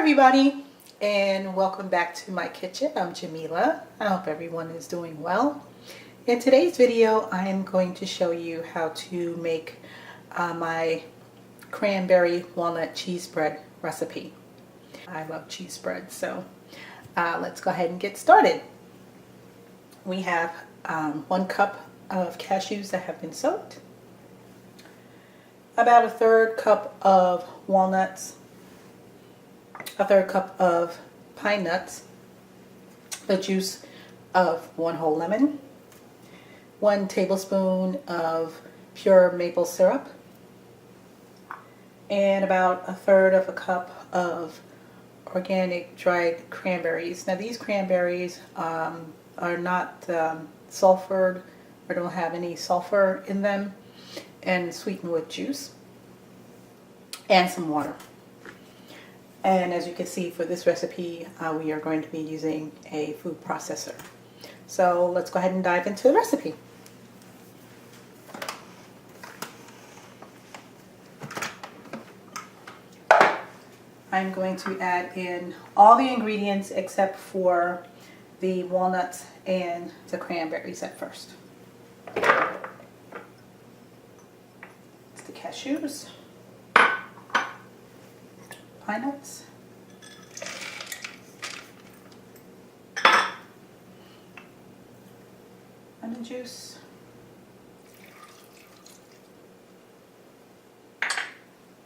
everybody, and welcome back to my kitchen. I'm Jameelah. I hope everyone is doing well. In today's video, I am going to show you how to make my cranberry walnut cheese bread recipe. I love cheese bread, so let's go ahead and get started. We have 1 cup of cashews that have been soaked, about a 1/3 cup of walnuts, a 1/3 cup of pine nuts, the juice of 1 whole lemon, 1 tablespoon of pure maple syrup, and about a 1/3 cup of organic dried cranberries. Now these cranberries are not sulfured or don't have any sulfur in them, and sweetened with juice and some water. And as you can see, for this recipe we are going to be using a food processor. So let's go ahead and dive into the recipe. I'm going to add in all the ingredients except for the walnuts and the cranberries at first. It's the cashews, pine nuts, lemon juice,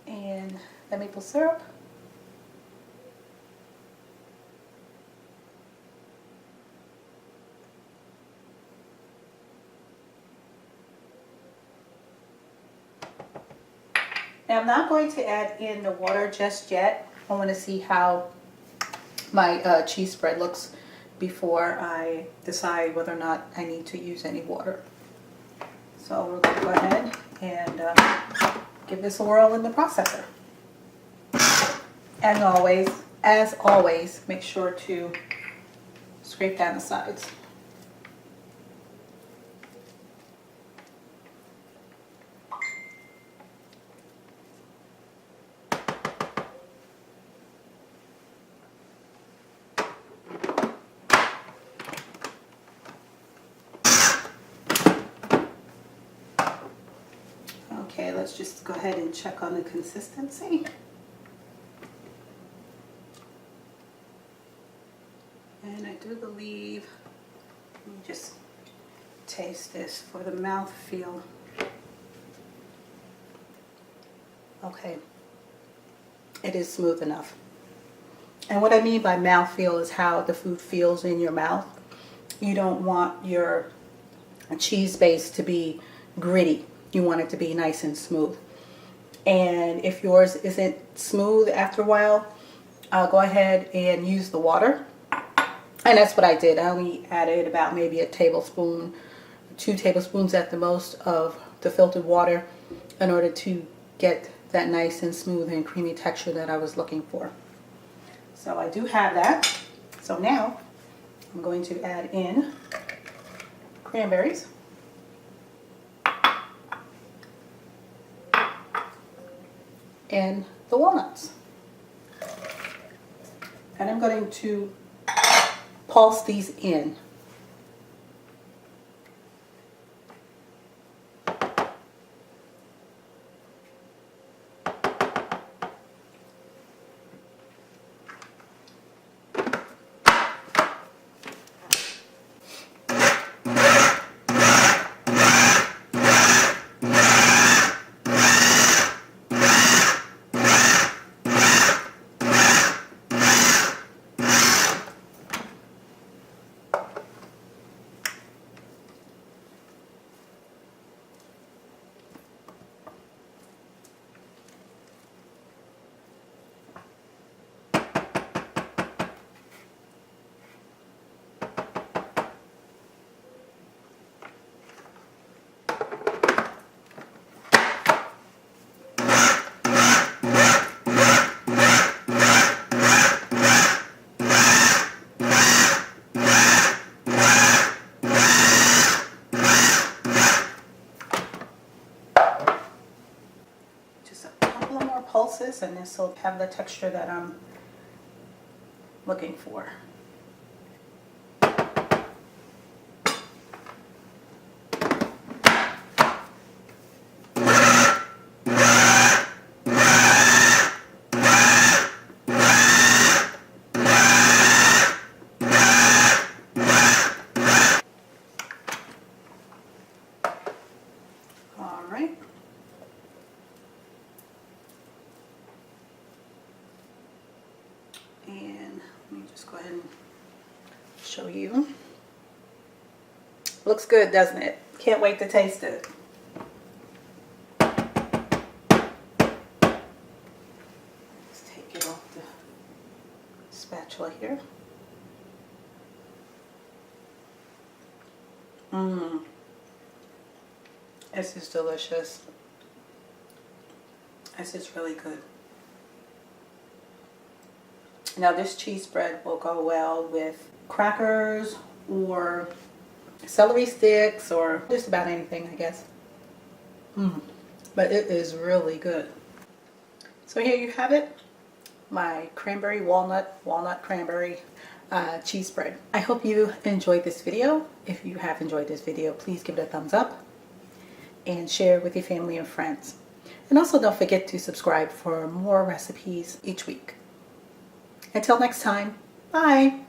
and the maple syrup, Now I'm not going to add in the water just yet. I want to see how my cheese spread looks before I decide whether or not I need to use any water. So we're going to go ahead and give this a whirl in the processor. And as always, make sure to scrape down the sides. Okay, let's just go ahead and check on the consistency. And I do believe, let me just taste this for the mouth feel. Okay, it is smooth enough. And what I mean by mouth feel is how the food feels in your mouth. You don't want your cheese base to be gritty. You want it to be nice and smooth. And if yours isn't smooth after a while, go ahead and use the water. And that's what I did. I only added about maybe a tablespoon, 2 tablespoons at the most of the filtered water in order to get that nice and smooth and creamy texture that I was looking for. So I do have that. So now I'm going to add in cranberries. And the walnuts. And I'm going to pulse these in. pulses, and this will have the texture that I'm looking for. All right. And let me just go ahead and show you. Looks good, doesn't it? Can't wait to taste it. Let's take it off the spatula here. This is delicious. This is really good. Now this cheese spread will go well with crackers or celery sticks or just about anything, I guess. But it is really good. So here you have it. My cranberry walnut cranberry cheese spread. I hope you enjoyed this video. If you have enjoyed this video, please give it a thumbs up and share it with your family and friends. And also don't forget to subscribe for more recipes each week. Until next time, bye!